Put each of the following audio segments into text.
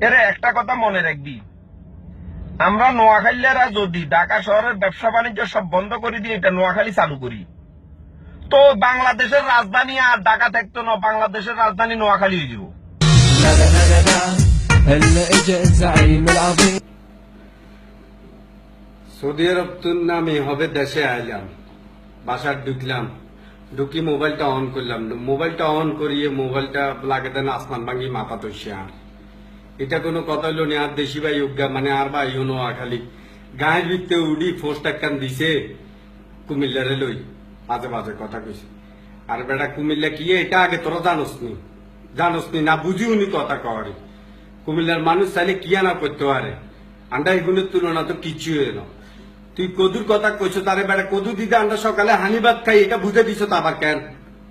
এর একটা কথা মনে রাখবি, আমরা নোয়াখালীরা যদি ঢাকা শহরের ব্যবসা বাণিজ্য সব বন্ধ করে দিয়ে এটা নোয়াখালী চালু করি, তো বাংলাদেশের রাজধানী আর ঢাকা থাকতো না, বাংলাদেশের রাজধানী নোয়াখালী হয়ে যাব। সৌদি আরব তো নামে হবে দেশে আইলাম, বাসার ঢুকলাম, ঢুকি মোবাইলটা অন করলাম, মোবাইলটা অন করিয়ে মোবাইলটা লাগে দেন আসমান ভাঙি মাথা তৈছে। আর এটা কোনো কথা হইল নি। আর দেশি ভাই উজ্ঞা মানে আর ভাই নোয়াখালী গায়ের ভিত্তে উডি ফোর্স টাকান দিছে কুমিল্লারে লই, বাজে বাজে কথা কইছে। আর বেটা কুমিল্লা কি এটা আগে তোরা জানোস নি না বুঝি উনি কথা করে। কুমিল্লার মানুষ চাইলে কিয়া না করতে পারে, আন্ডা এগুলোর তুলনা তো কিছু না। তুই কদুর কথা কইছো, তারে বেড়া কদু দিতে আমরা সকালে হানিবাদ খাই, এটা বুঝে দিছ তো আবার কেন?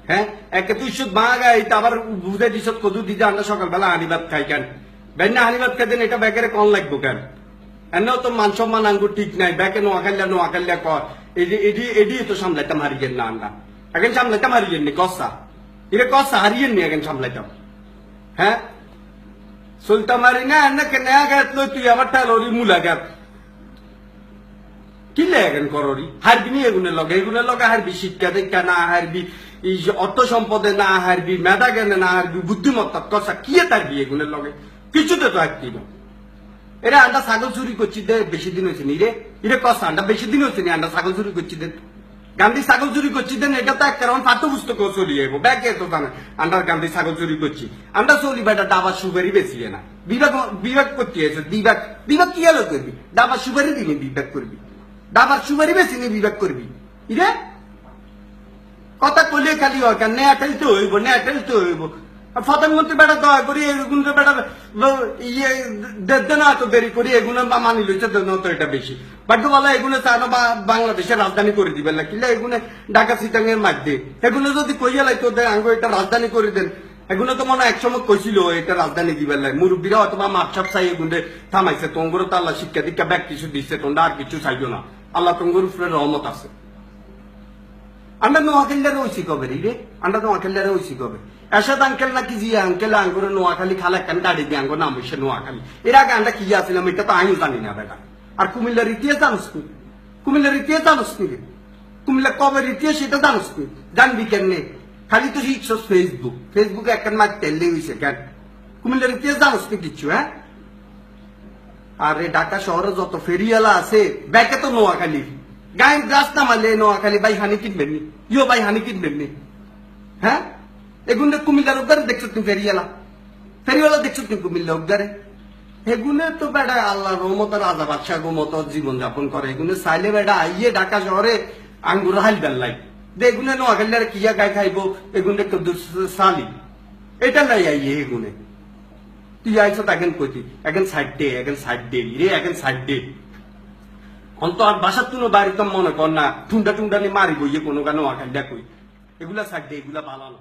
হ্যাঁ, একে তুই শুধু মা গাই আবার বুঝে দিছ কদু দিতে আমরা সকালবেলা হানিবাদ খাই কেন? বেন্না হানিবাদ খাইতেন এটা ব্যাগেরে কন লাগবো কেন? এনেও তো মান সম্মান আঙ্গুর ঠিক নাই, ব্যাকে নোয়াখাল্লা কর এডি তো সামলাইতাম হারিয়েন না আমরা, এখন সামলাইতাম হারিয়েন নি কসা, এটা কসা হারিয়েন নি এখন সামলাইতাম। হ্যাঁ, সুলতান মারি না এনে কেনা গাত লই তুই আবার টালোরি মুলা গাত কিলে এখন কররি হারবি নি এগুনের লগে হারবি, শিক্ষা দীক্ষা না হারবি, অর্থ সম্পদে না হারবি, মেধা জ্ঞানে না হারবি, বুদ্ধিমত্তা কষা কি তারবি এগুনের লগে কিছুতে তো হারবি না। এরা আন্ডা ছাগল চুরি করছি দে বেশি দিন হয়েছে নি রে, এটা কষা আন্ডা বেশি দিন হয়েছে নি আন্ডা ছাগল চুরি করছি দেন, গান্ধী ছাগল চুরি করছি দেন, এটা তো একটা পাঠ্য পুস্তক চলি যাবো ব্যাগে তো জানে আন্ডার গান্ধী ছাগল চুরি করছি আমরা চলি বেটা ডাবার সুপারি বেশি না বিভাগ করতে আছে, বিভাগ কি হলো করবি, ডাবার সুপারি দিনে বিভাগ করবি, ডাবার সুপারি বেশি নিয়ে বিভাগ করবি ইরে কথা কইলে খালি হয় কেন? নেয়া ঠেলতে হইব প্রধানমন্ত্রী বেটা দয়া করি এগুলো বেটা ইয়ে দেন না এত দেরি করি এগুলো মানি লইছে তো এটা বেশি বাধ্য বলা এগুলো চায় না বাংলাদেশের রাজধানী করে দিবেন না কিলা এগুলো ঢাকা সিটাং এর মাধ্যমে এগুলো যদি কইয়া লাগতো আঙ্গ এটা রাজধানী করে দেন, এগুলো তো মনে একসময় কইছিল এটা রাজধানী দিবেন নাই, মুরব্বীরা অথবা মাপসাপ চাই এগুলো থামাইছে, তোমরা তো আল্লাহ শিক্ষা দীক্ষা ব্যাগ কিছু দিচ্ছে, তোমরা আর কিছু চাইও না, আল্লাহ তোমার উপরে রহমত আছে। আমরা নোয়াখালীরা ওইসি কবে রে, আমরা নোয়াখালীরা ওইসি কবে এরশাদ আঙ্কেল নাকি জি আঙ্কেল আঙ্গুরে নোয়াখালী খালা কেন গাড়ি দিয়ে আঙ্গুর নাম হইছে নোয়াখালী, এর আগে আমরা কি আসছিলাম এটা তো আমিও জানি না বেটা। আর কুমিল্লার ইতিহাস জানোস নি, কুমিল্লার ইতিহাস জানোস নি, কুমিল্লা কবের ইতিহাস সেটা জানোস নি, জানবি কেমনে? খালি তো শিখছস ফেসবুকে একটা মাছ তেললে হইছে কেন? কুমিল্লার ইতিহাস জানোস নি কিচ্ছু? হ্যাঁ, আর ঢাকা শহরে যত ফেরিওয়ালা আছে ব্যাকে তো নোয়াখালী গায়ে রাস্তা মারলে নোয়াখালী ভাই হানি কিনবেন নি, ইয়ো ভাই হানি কিনবেন নি। হ্যাঁ, এগুলো কুমিল্লার উদ্ধারে দেখছো তুমি ফেরিওয়ালা দেখছো তুমি কুমিল্লা উদ্ধারে, এগুলো তো বেটা আল্লাহ রহমত রাজা বাদশাহ মত জীবন যাপন করে, এগুলো চাইলে বেটা আইয়ে ঢাকা শহরে আঙ্গুর হাল বেল্লাই এগুলো নোয়াখালীর কিয়া গায়ে খাইবো এগুলো সালি এটা নাই আইয়ে এগুলো তুই আইছো এখন কইতি এখন সাইড দে রে এখন সাইড দে অন্ত আর বাসার তুলো বাড়িতে মনে কর না টুন্ডা নি মারিব ইয়ে কোনো গান নোয়াখালী কই এগুলা সাইড দে এগুলা ভালো না।